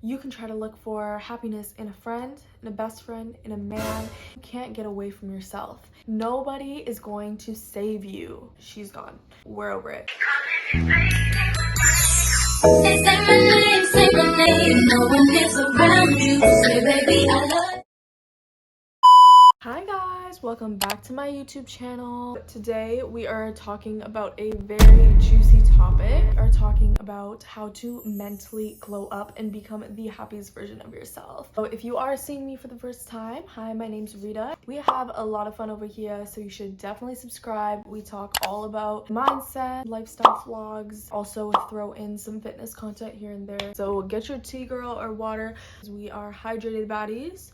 You can try to look for happiness in a friend, in a best friend, in a man. You can't get away from yourself. Nobody is going to save you. She's gone. We're over it. They say my name, no one is around you. Say, baby, I love. Hi guys, welcome back to my YouTube channel. Today we are talking about a very juicy topic. We are talking about how to mentally glow up and become the happiest version of yourself. So if you are seeing me for the first time, hi, my name's Rita. We have a lot of fun over here, so you should definitely subscribe. We talk all about mindset, lifestyle vlogs, also throw in some fitness content here and there. So get your tea, girl, or water. We are hydrated baddies.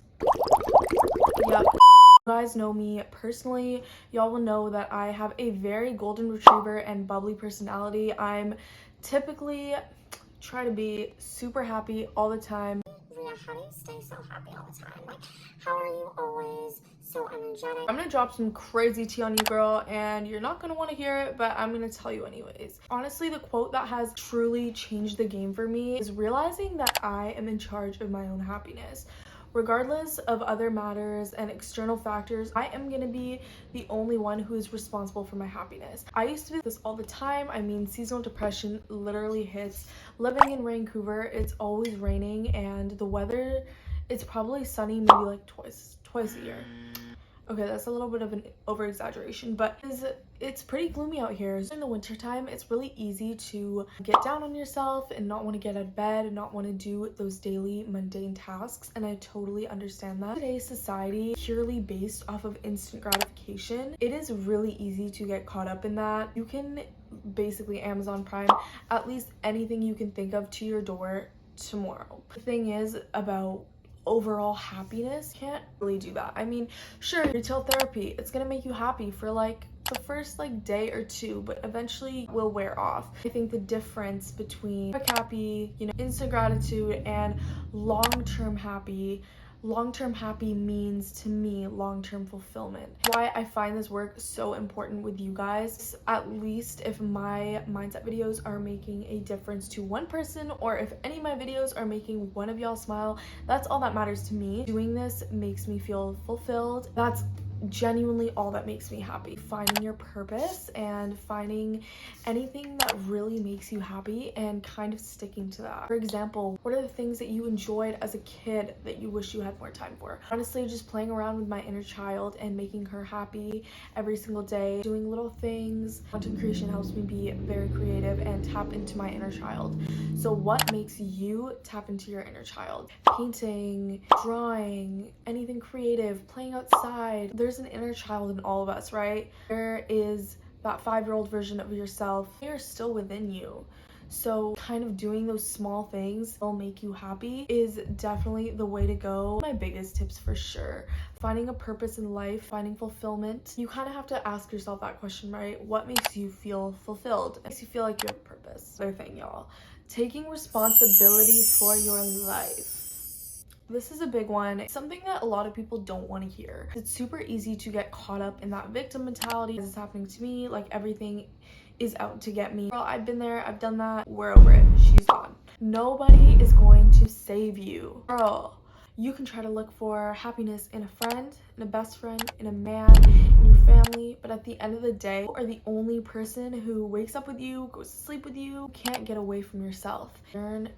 Yep. You guys know me personally, y'all will know that I have a very golden retriever and bubbly personality. I'm typically try to be super happy all the time. Rita, how do you stay so happy all the time? Like, how are you always so energetic? I'm gonna drop some crazy tea on you, girl, and you're not gonna want to hear it, but I'm gonna tell you anyways. Honestly, the quote that has truly changed the game for me is realizing that I am in charge of my own happiness. Regardless of other matters and external factors, I am going to be the only one who is responsible for my happiness. I used to do this all the time. I mean, seasonal depression literally hits. Living in Vancouver, it's always raining, and the weather, it's probably sunny maybe like twice a year. Okay, that's a little bit of an over-exaggeration, but it's pretty gloomy out here. In the wintertime, it's really easy to get down on yourself and not want to get out of bed and not want to do those daily mundane tasks, and I totally understand that. Today's society, purely based off of instant gratification, it is really easy to get caught up in that. You can basically Amazon Prime at least anything you can think of to your door tomorrow. The thing is about overall happiness, can't really do that. I mean, sure, retail therapy, it's gonna make you happy for like the first like day or two, but eventually will wear off. I think the difference between quick happy, instant gratitude, and long-term happy means to me long-term fulfillment. Why I find this work so important with you guys, at least if my mindset videos are making a difference to one person, or if any of my videos are making one of y'all smile, that's all that matters to me. Doing this makes me feel fulfilled. That's genuinely all that makes me happy. Finding your purpose and finding anything that really makes you happy and kind of sticking to that. For example, what are the things that you enjoyed as a kid that you wish you had more time for? Honestly, just playing around with my inner child and making her happy every single day, doing little things. Content creation helps me be very creative and tap into my inner child. So what makes you tap into your inner child? Painting, drawing, anything creative, playing outside. There's an inner child in all of us, right? There is that 5-year-old version of yourself. They are still within you. So kind of doing those small things that will make you happy is definitely the way to go. My biggest tips for sure. Finding a purpose in life, finding fulfillment. You kind of have to ask yourself that question, right? What makes you feel fulfilled? It makes you feel like you have a purpose. Other thing, y'all. Taking responsibility for your life. This is a big one. It's something that a lot of people don't want to hear. It's super easy to get caught up in that victim mentality. This is happening to me, like everything is out to get me. Girl, I've been there, I've done that, we're over it, she's gone. Nobody is going to save you. Girl, you can try to look for happiness in a friend, in a best friend, in a man, in your family, but at the end of the day, you are the only person who wakes up with you, goes to sleep with you. You can't get away from yourself. Learn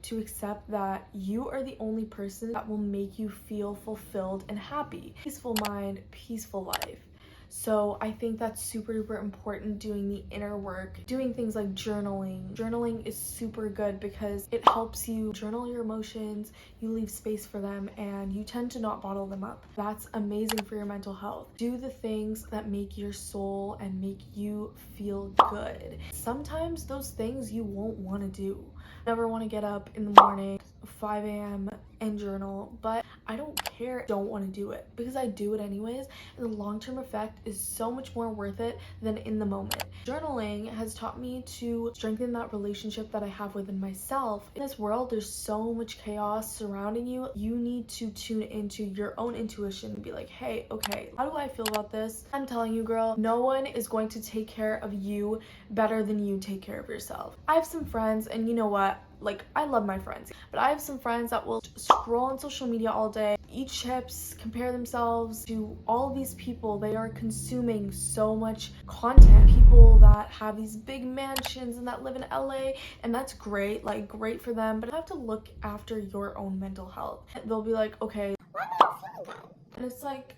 to accept that you are the only person that will make you feel fulfilled and happy. Peaceful mind, peaceful life. So I think that's super duper important, doing the inner work, doing things like journaling. Journaling is super good because it helps you journal your emotions, you leave space for them, and you tend to not bottle them up. That's amazing for your mental health. Do the things that make your soul and make you feel good. Sometimes those things you won't want to do. Never want to get up in the morning, 5 a.m. and journal, but I don't care. I don't want to do it because I do it anyways, and the long-term effect is so much more worth it than in the moment. Journaling has taught me to strengthen that relationship that I have within myself. In this world, there's so much chaos surrounding you. You need to tune into your own intuition and be like, hey, okay, how do I feel about this? I'm telling you, girl, no one is going to take care of you better than you take care of yourself. I have some friends, and you know what? Like, I love my friends, but I have some friends that will scroll on social media all day, eat chips, compare themselves to all these people. They are consuming so much content. People that have these big mansions and that live in LA, and that's great, like, great for them, but you have to look after your own mental health. They'll be like, okay, Why am I not feeling good? and it's like,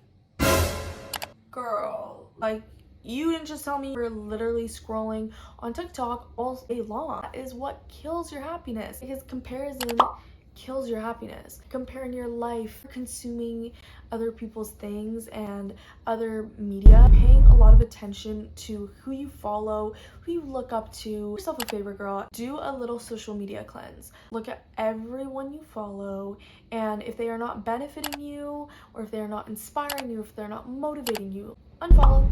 girl, like, you didn't just tell me you're literally scrolling on TikTok all day long. That is what kills your happiness, because comparison kills your happiness. Comparing your life, consuming other people's things and other media, paying a lot of attention to who you follow, who you look up to. Do yourself a favor, girl. Do a little social media cleanse. Look at everyone you follow, and if they are not benefiting you, or if they are not inspiring you, if they're not motivating you, unfollow.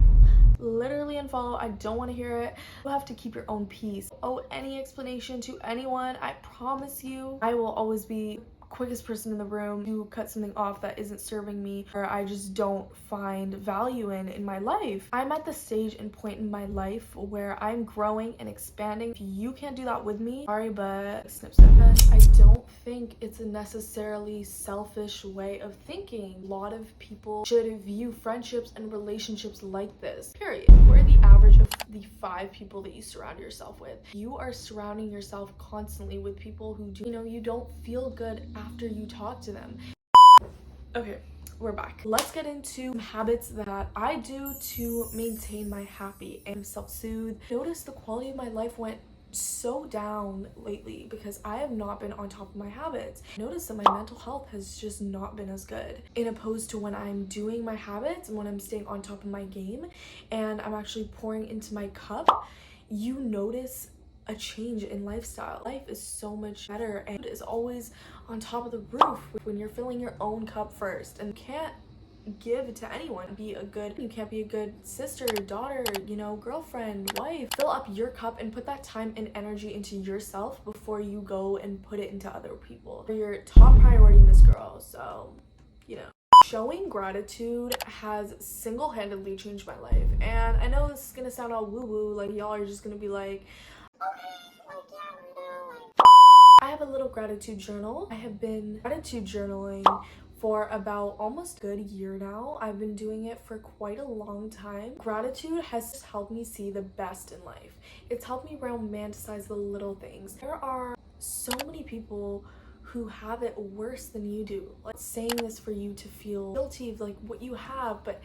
Literally unfollow. I don't want to hear it. You have to keep your own peace. Owe any explanation to anyone. I promise you, I will always be quickest person in the room to cut something off that isn't serving me or I just don't find value in my life. I'm at the stage and point in my life where I'm growing and expanding. If you can't do that with me, sorry, but snip snip. And I don't think it's a necessarily selfish way of thinking. A lot of people should view friendships and relationships like this, period. We're the average of the 5 people that you surround yourself with. You are surrounding yourself constantly with people who do, you don't feel good after you talk to them. Okay, we're back. Let's get into habits that I do to maintain my happy and self-soothe. Notice the quality of my life went so down lately because I have not been on top of my habits. Notice that my mental health has just not been as good, in opposed to when I'm doing my habits and when I'm staying on top of my game and I'm actually pouring into my cup. You notice a change in lifestyle. Life is so much better and is always on top of the roof when you're filling your own cup first, and you can't give to anyone. You can't be a good sister, daughter, girlfriend, wife. Fill up your cup and put that time and energy into yourself before you go and put it into other people. You're your top priority, Miss Girl. So, showing gratitude has single-handedly changed my life. And I know this is gonna sound all woo-woo, like y'all are just gonna be like, Okay, like, yeah, Rita, like. I have a little gratitude journal. I have been gratitude journaling for about almost a good year now. I've been doing it for quite a long time. Gratitude has just helped me see the best in life. It's helped me romanticize the little things. There are so many people who have it worse than you do. Like, saying this for you to feel guilty of like what you have, but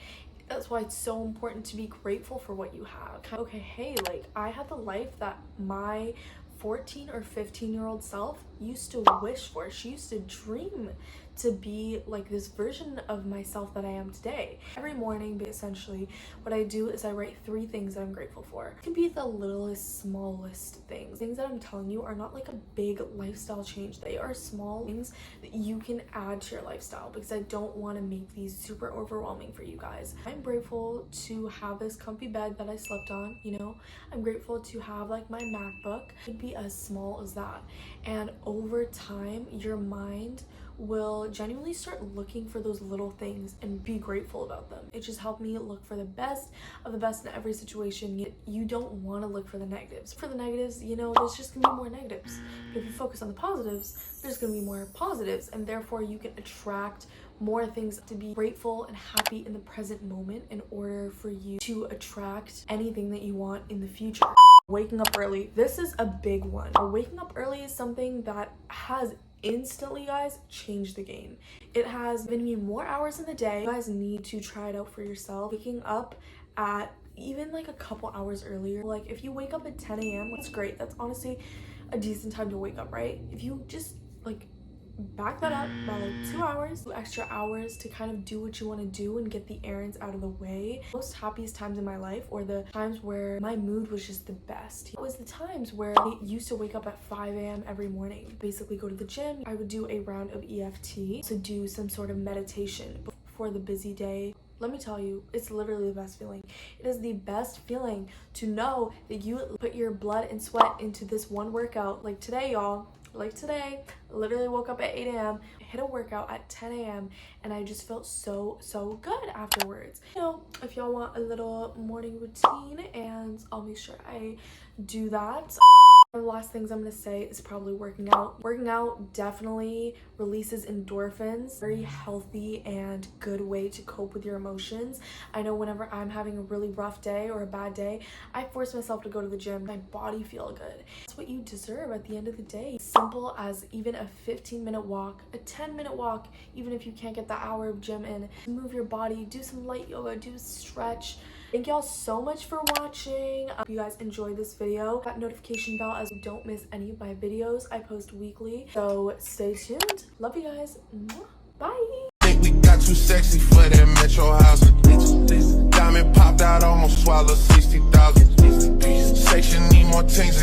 that's why it's so important to be grateful for what you have. Okay, hey, like, I have the life that my 14 or 15-year-old self used to wish for. She used to dream to be like this version of myself that I am today. Every morning, essentially, what I do is I write 3 things that I'm grateful for. It can be the littlest, smallest things. Things that I'm telling you are not like a big lifestyle change. They are small things that you can add to your lifestyle, because I don't want to make these super overwhelming for you guys. I'm grateful to have this comfy bed that I slept on, I'm grateful to have like my MacBook. It could be as small as that. And over time, your mind will genuinely start looking for those little things and be grateful about them. It just helped me look for the best of the best in every situation. You don't want to look for the negatives. For the negatives, there's just gonna be more negatives. But if you focus on the positives, there's gonna be more positives, and therefore you can attract more things to be grateful and happy in the present moment in order for you to attract anything that you want in the future. Waking up early. This is a big one. Waking up early is something that has instantly, guys, changed the game. It has given me more hours in the day. You guys need to try it out for yourself. Waking up at even like a couple hours earlier. Like, if you wake up at 10 a.m., that's great. That's honestly a decent time to wake up, right? If you just like back that up by like 2 hours, 2 extra hours to kind of do what you want to do and get the errands out of the way. Most happiest times in my life, or the times where my mood was just the best, it was the times where I used to wake up at 5 a.m. every morning, basically go to the gym. I would do a round of EFT to do some sort of meditation before the busy day. Let me tell you, it's literally the best feeling. It is the best feeling to know that you put your blood and sweat into this one workout. Like today, y'all. Like today, I literally woke up at 8 a.m., hit a workout at 10 a.m., and I just felt so good afterwards. If y'all want a little morning routine, and I'll make sure I do that. One of the last things I'm gonna say is probably working out. Working out definitely releases endorphins. Very healthy and good way to cope with your emotions. I know whenever I'm having a really rough day or a bad day, I force myself to go to the gym. My body feel good. That's what you deserve at the end of the day. Simple as even a 15-minute walk, a 10-minute walk, even if you can't get the hour of gym in. Move your body, do some light yoga, do a stretch. Thank y'all so much for watching. I hope you guys enjoyed this video. That notification bell as you don't miss any of my videos. I post weekly, so stay tuned. Love you guys. Bye. Think we got too sexy for that metro house. Diamond popped out, almost swallowed 60,000. Section need more things.